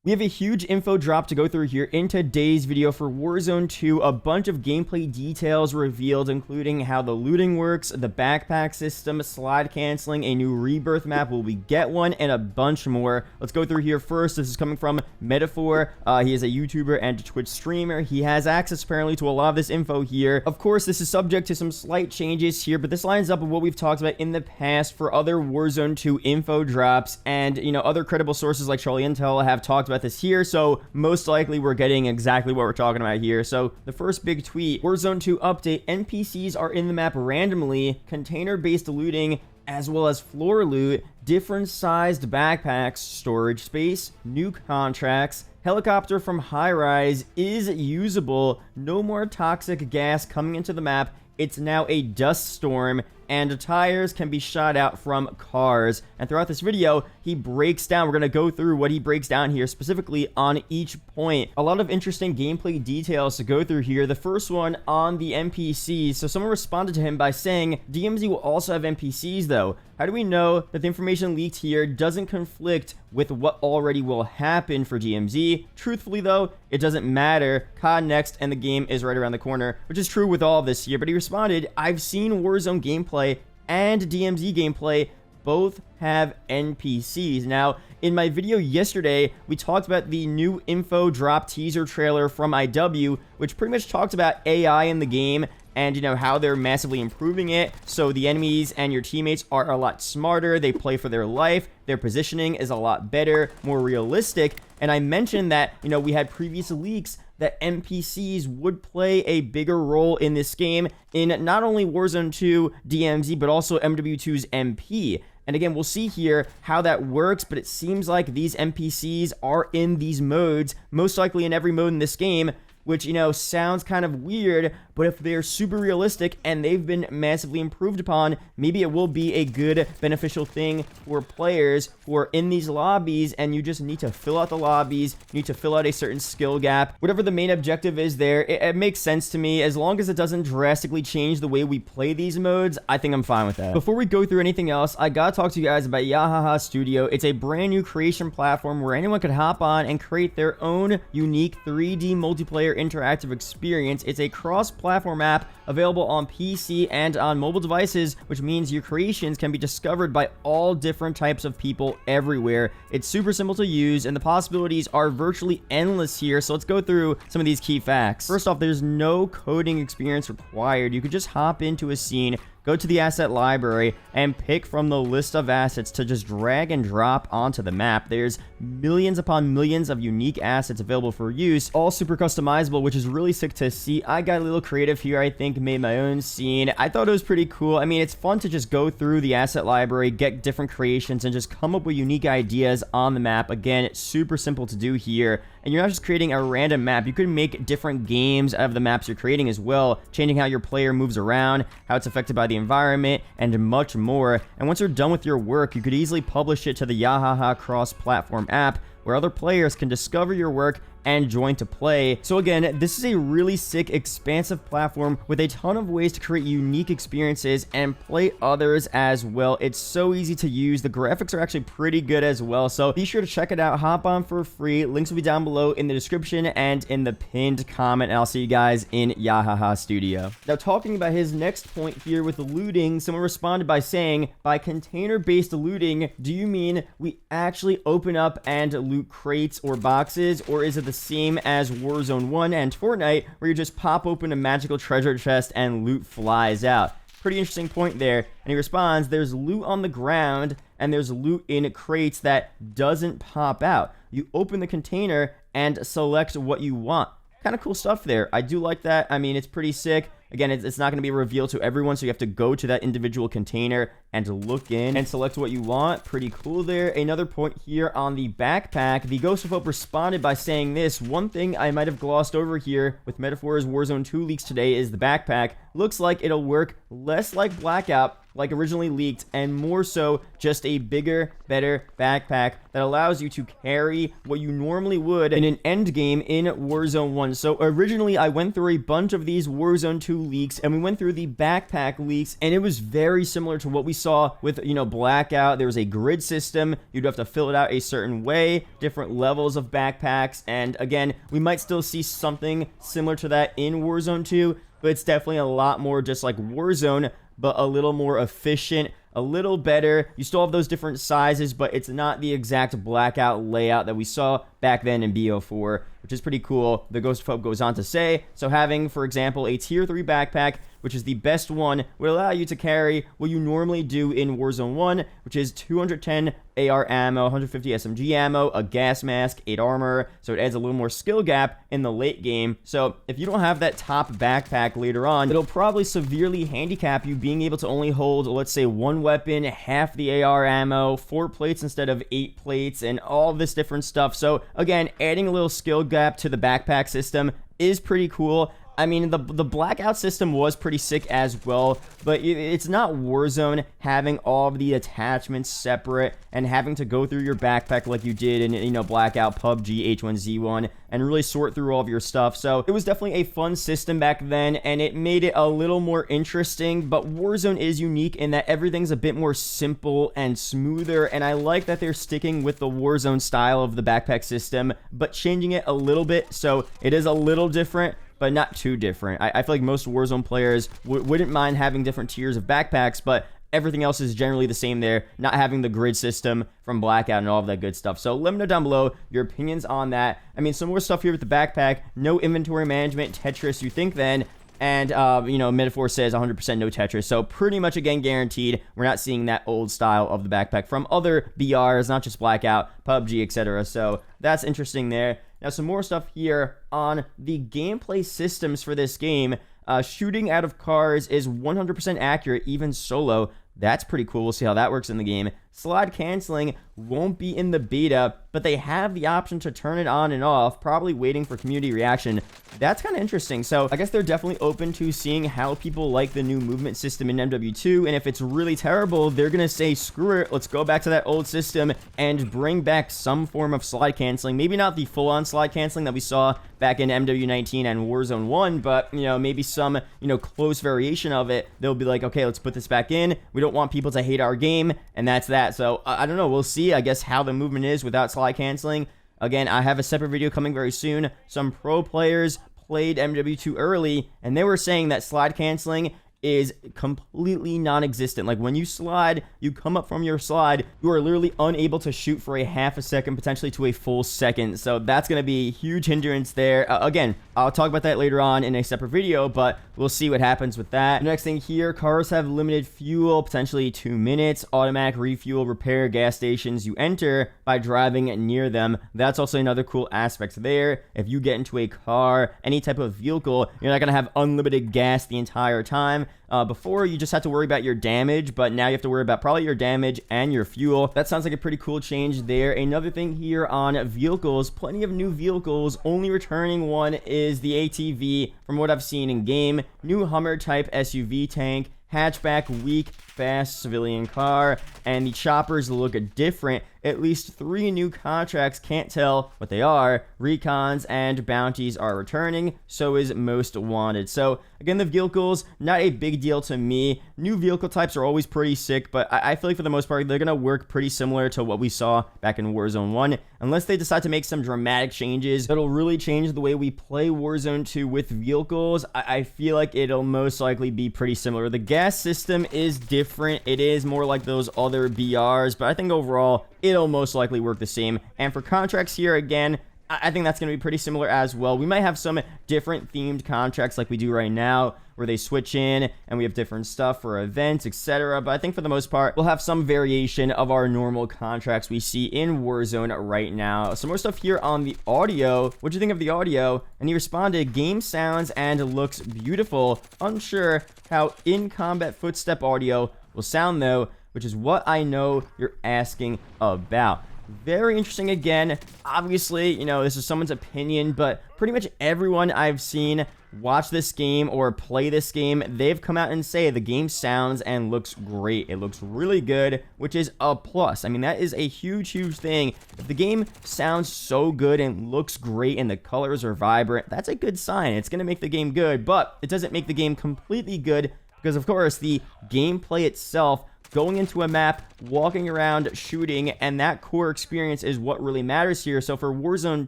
We have a huge info drop to go through here in today's video for Warzone 2. A bunch of gameplay details revealed, including how the looting works, the backpack system, slide canceling, a new Rebirth map, will we get one, and a bunch more. Let's go through here first. This is coming from Metaphor. He is a YouTuber and a Twitch streamer. He has access apparently to a lot of this info here. Of course, this is subject to some slight changes here, but this lines up with what we've talked about in the past for other Warzone 2 info drops, and, you know, other credible sources like Charlie Intel have talked about this here, so most likely we're getting exactly what we're talking about here. So the first big tweet: Warzone 2 update, NPCs are in the map randomly, container-based looting, as well as floor loot, different sized backpacks, storage space, new contracts, helicopter from high rise is usable, no more toxic gas coming into the map, it's now a dust storm, and tires can be shot out from cars. And throughout this video, he breaks down, we're going to go through what he breaks down here specifically on each point. A lot of interesting gameplay details to go through here. The first one on the NPCs. So someone responded to him by saying, DMZ will also have NPCs though. How do we know that the information leaked here doesn't conflict with what already will happen for DMZ? Truthfully though, it doesn't matter. COD next and the game is right around the corner, which is true with all of this here. But he responded, I've seen Warzone gameplay and DMZ gameplay both have NPCs. Now, in my video yesterday, we talked about the new info drop teaser trailer from IW, which pretty much talked about AI in the game and, you know, how they're massively improving it. So the enemies and your teammates are a lot smarter. They play for their life. Their positioning is a lot better, more realistic. And I mentioned that, you know, we had previous leaks that NPCs would play a bigger role in this game in not only Warzone 2 DMZ, but also MW2's MP. And again, we'll see here how that works, but it seems like these NPCs are in these modes, most likely in every mode in this game, which, you know, sounds kind of weird, but if they're super realistic and they've been massively improved upon, maybe it will be a good, beneficial thing for players who are in these lobbies, and you just need to fill out the lobbies, you need to fill out a certain skill gap. Whatever the main objective is there, it makes sense to me. As long as it doesn't drastically change the way we play these modes, I think I'm fine with that. Before we go through anything else, I gotta talk to you guys about Yahaha Studio. It's a brand new creation platform where anyone could hop on and create their own unique 3D multiplayer interactive experience. It's a cross-platform app available on PC and on mobile devices, which means your creations can be discovered by all different types of people everywhere. It's super simple to use, and the possibilities are virtually endless here, so let's go through some of these key facts. First off, there's no coding experience required. You could just hop into a scene, go to the asset library, and pick from the list of assets to just drag and drop onto the map. There's millions upon millions of unique assets available for use, all super customizable, which is really sick to see. I got a little creative here, I think, made my own scene. I thought it was pretty cool. I mean, it's fun to just go through the asset library, get different creations, and just come up with unique ideas on the map. Again, it's super simple to do here. And you're not just creating a random map. You could make different games out of the maps you're creating as well, changing how your player moves around, how it's affected by the environment, and much more. And once you're done with your work, you could easily publish it to the Yahaha cross-platform app, where other players can discover your work and join to play. So again, this is a really sick, expansive platform with a ton of ways to create unique experiences and play others as well. It's so easy to use. The graphics are actually pretty good as well, so be sure to check it out. Hop on for free. Links will be down below in the description and in the pinned comment, and I'll see you guys in Yahaha Studio. Now, talking about his next point here with the looting, someone responded by saying, by container-based looting, do you mean we actually open up and loot crates or boxes, or is it the same as Warzone 1 and Fortnite, where you just pop open a magical treasure chest and loot flies out? Pretty interesting point there. And he responds, there's loot on the ground and there's loot in crates that doesn't pop out. You open the container and select what you want. Kind of cool stuff there. I do like that. I mean, it's pretty sick. Again, it's not going to be revealed to everyone, so you have to go to that individual container and look in and select what you want. Pretty cool there. Another point here on the backpack. The Ghost of Hope responded by saying this: one thing I might have glossed over here with Metaphor's Warzone 2 leaks today is the backpack. Looks like it'll work less like Blackout, like originally leaked, and more so just a bigger, better backpack that allows you to carry what you normally would in an end game in Warzone 1. So originally I went through a bunch of these Warzone 2 leaks, and we went through the backpack leaks, and it was very similar to what we saw with, you know, Blackout. There was a grid system. You'd have to fill it out a certain way, different levels of backpacks, and again, we might still see something similar to that in Warzone 2, but it's definitely a lot more just like Warzone, but a little more efficient, a little better. You still have those different sizes, but it's not the exact Blackout layout that we saw back then in BO4, which is pretty cool. The Ghostphobe goes on to say, so having, for example, a tier 3 backpack, which is the best one, will allow you to carry what you normally do in Warzone 1, which is 210 AR ammo, 150 SMG ammo, a gas mask, 8 armor, so it adds a little more skill gap in the late game. So if you don't have that top backpack later on, it'll probably severely handicap you being able to only hold, let's say, 1 weapon, half the AR ammo, 4 plates instead of 8 plates, and all this different stuff. So again, adding a little skill gap to the backpack system is pretty cool. I mean, the Blackout system was pretty sick as well, but it's not Warzone having all of the attachments separate and having to go through your backpack like you did in, you know, Blackout, PUBG, H1Z1, and really sort through all of your stuff. So it was definitely a fun system back then, and it made it a little more interesting, but Warzone is unique in that everything's a bit more simple and smoother, and I like that they're sticking with the Warzone style of the backpack system, but changing it a little bit, so it is a little different, but not too different. I feel like most Warzone players wouldn't mind having different tiers of backpacks, but everything else is generally the same there, not having the grid system from Blackout and all of that good stuff. So let me know down below your opinions on that. I mean, some more stuff here with the backpack. No inventory management, Tetris, you think then. And, you know, Metaphor says 100% no Tetris. So pretty much, again, guaranteed, we're not seeing that old style of the backpack from other BRs, not just Blackout, PUBG, etc. So that's interesting there. Now, some more stuff here on the gameplay systems for this game. Shooting out of cars is 100% accurate, even solo. That's pretty cool. We'll see how that works in the game. Slide canceling won't be in the beta, but they have the option to turn it on and off, probably waiting for community reaction. That's kind of interesting. So I guess they're definitely open to seeing how people like the new movement system in MW2, and if it's really terrible, they're going to say, screw it, let's go back to that old system and bring back some form of slide canceling. Maybe not the full-on slide canceling that we saw back in MW19 and Warzone 1, but, you know, maybe some, you know, close variation of it. They'll be like, okay, let's put this back in. We don't want people to hate our game, and that's that. So I don't know. We'll see, I guess, how the movement is without slide canceling. Again, I have a separate video coming very soon. Some pro players played MW2 early, and they were saying that slide canceling is completely non-existent. Like, when you slide, you come up from your slide, you are literally unable to shoot for a half a second, potentially to a full second. So that's going to be a huge hindrance there. Again, I'll talk about that later on in a separate video, but we'll see what happens with that. The next thing here, cars have limited fuel, potentially 2 minutes, automatic refuel, repair gas stations you enter by driving near them. That's also another cool aspect there. If you get into a car, any type of vehicle, you're not going to have unlimited gas the entire time. Before, you just had to worry about your damage, but now you have to worry about probably your damage and your fuel. That sounds like a pretty cool change there. Another thing here on vehicles, plenty of new vehicles. Only returning one is the ATV from what I've seen in game. New Hummer type SUV tank, hatchback, weak, fast civilian car, and the choppers look different. At least 3 new contracts, can't tell what they are. Recons and bounties are returning, so is most wanted. So again, the vehicles, not a big deal to me. New vehicle types are always pretty sick, but I feel like for the most part, they're going to work pretty similar to what we saw back in Warzone 1, unless they decide to make some dramatic changes that'll really change the way we play Warzone 2 with vehicles. I feel like it'll most likely be pretty similar. The gas system is different. It is more like those other BRs, but I think overall, it'll most likely work the same. And for contracts here, again, I think that's going to be pretty similar as well. We might have some different themed contracts like we do right now, where they switch in and we have different stuff for events, etc. But I think for the most part, we'll have some variation of our normal contracts we see in Warzone right now. Some more stuff here on the audio. What do you think of the audio? And he responded, game sounds and looks beautiful. Unsure how in-combat footstep audio will sound though, which is what I know you're asking about. very interesting again. Obviously, you know, this is someone's opinion, but pretty much everyone I've seen watch this game or play this game, they've come out and say the game sounds and looks great. It looks really good, which is a plus. I mean, that is a huge thing. If the game sounds so good and looks great and the colors are vibrant, that's a good sign. It's going to make the game good, but it doesn't make the game completely good because, of course, the gameplay itself, going into a map, walking around, shooting, and that core experience is what really matters here. So for Warzone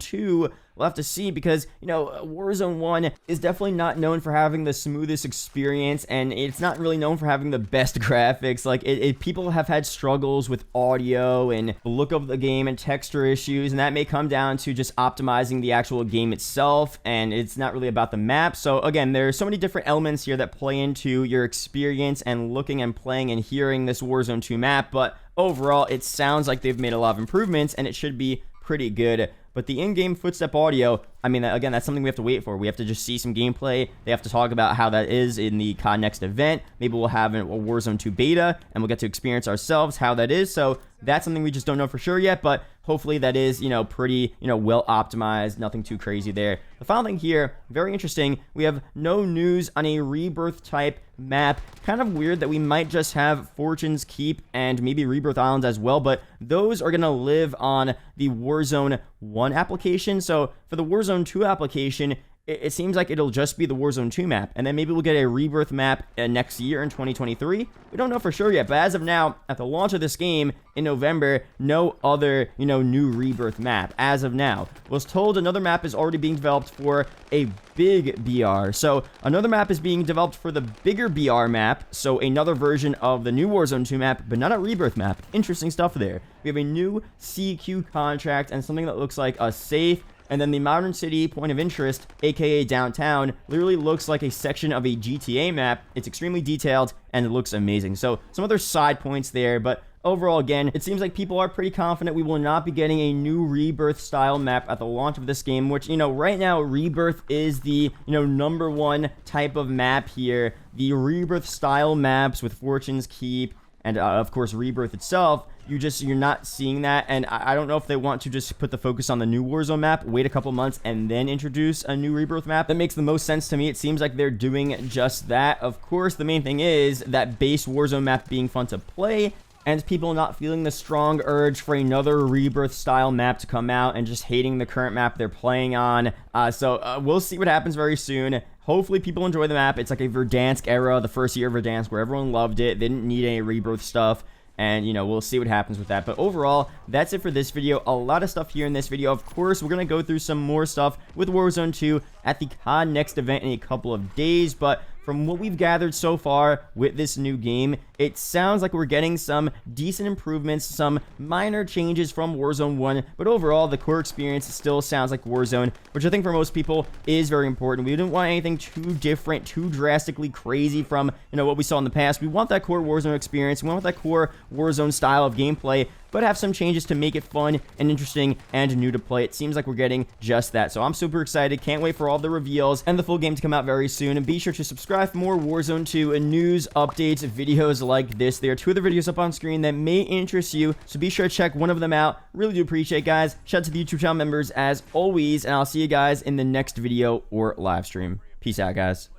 2, we'll have to see because, you know, Warzone 1 is definitely not known for having the smoothest experience, and it's not really known for having the best graphics. Like, people have had struggles with audio and the look of the game and texture issues, and that may come down to just optimizing the actual game itself, and it's not really about the map. So again, there's so many different elements here that play into your experience and looking and playing and hearing this Warzone 2 map, but overall, it sounds like they've made a lot of improvements, and it should be pretty good. But the in-game footstep audio, I mean, again, that's something we have to wait for. We have to just see some gameplay. They have to talk about how that is in the COD Next event. Maybe we'll have a Warzone 2 beta, and we'll get to experience ourselves how that is. So that's something we just don't know for sure yet, but hopefully that is, you know, pretty, you know, well optimized, nothing too crazy there. The final thing here, very interesting, we have no news on a Rebirth type map. Kind of weird that we might just have Fortune's Keep and maybe Rebirth Islands as well, but those are going to live on the Warzone 1 application. So for the Warzone 2 application, it seems like it'll just be the Warzone 2 map, and then maybe we'll get a Rebirth map next year in 2023. We don't know for sure yet, but as of now, at the launch of this game in November, no other, you know, new Rebirth map as of now. Was told another map is already being developed for a big BR. So another map is being developed for the bigger BR map, so another version of the new Warzone 2 map, but not a Rebirth map. Interesting stuff there. We have a new CQ contract and something that looks like a safe. And then the Modern City Point of Interest, aka Downtown, literally looks like a section of a GTA map. It's extremely detailed, and it looks amazing. So some other side points there, but overall, again, it seems like people are pretty confident we will not be getting a new Rebirth-style map at the launch of this game, which, you know, right now, Rebirth is the, you know, #1 type of map here. The Rebirth-style maps with Fortune's Keep and, of course, Rebirth itself, you're not seeing that, and I don't know if they want to just put the focus on the new Warzone map, wait a couple months, and then introduce a new Rebirth map. That makes the most sense to me. It seems like they're doing just that. Of course, the main thing is that base Warzone map being fun to play, and people not feeling the strong urge for another Rebirth-style map to come out and just hating the current map they're playing on. So we'll see what happens very soon. Hopefully people enjoy the map. It's like a Verdansk era, the first year of Verdansk, where everyone loved it. They didn't need any Rebirth stuff. And, you know, we'll see what happens with that. But overall, that's it for this video. A lot of stuff here in this video. Of course, we're going to go through some more stuff with Warzone 2 at the COD Next event in a couple of days. But from what we've gathered so far with this new game, it sounds like we're getting some decent improvements, some minor changes from Warzone 1, but overall, the core experience still sounds like Warzone, which I think for most people is very important. We didn't want anything too different, too drastically crazy from, you know, what we saw in the past. We want that core Warzone experience. We want that core Warzone style of gameplay, but have some changes to make it fun and interesting and new to play. It seems like we're getting just that. So I'm super excited. Can't wait for all the reveals and the full game to come out very soon. And be sure to subscribe for more Warzone 2 news, updates, videos like this. There are 2 other videos up on screen that may interest you, so be sure to check one of them out. Really do appreciate, guys. Shout out to the YouTube channel members as always, and I'll see you guys in the next video or live stream. Peace out, guys.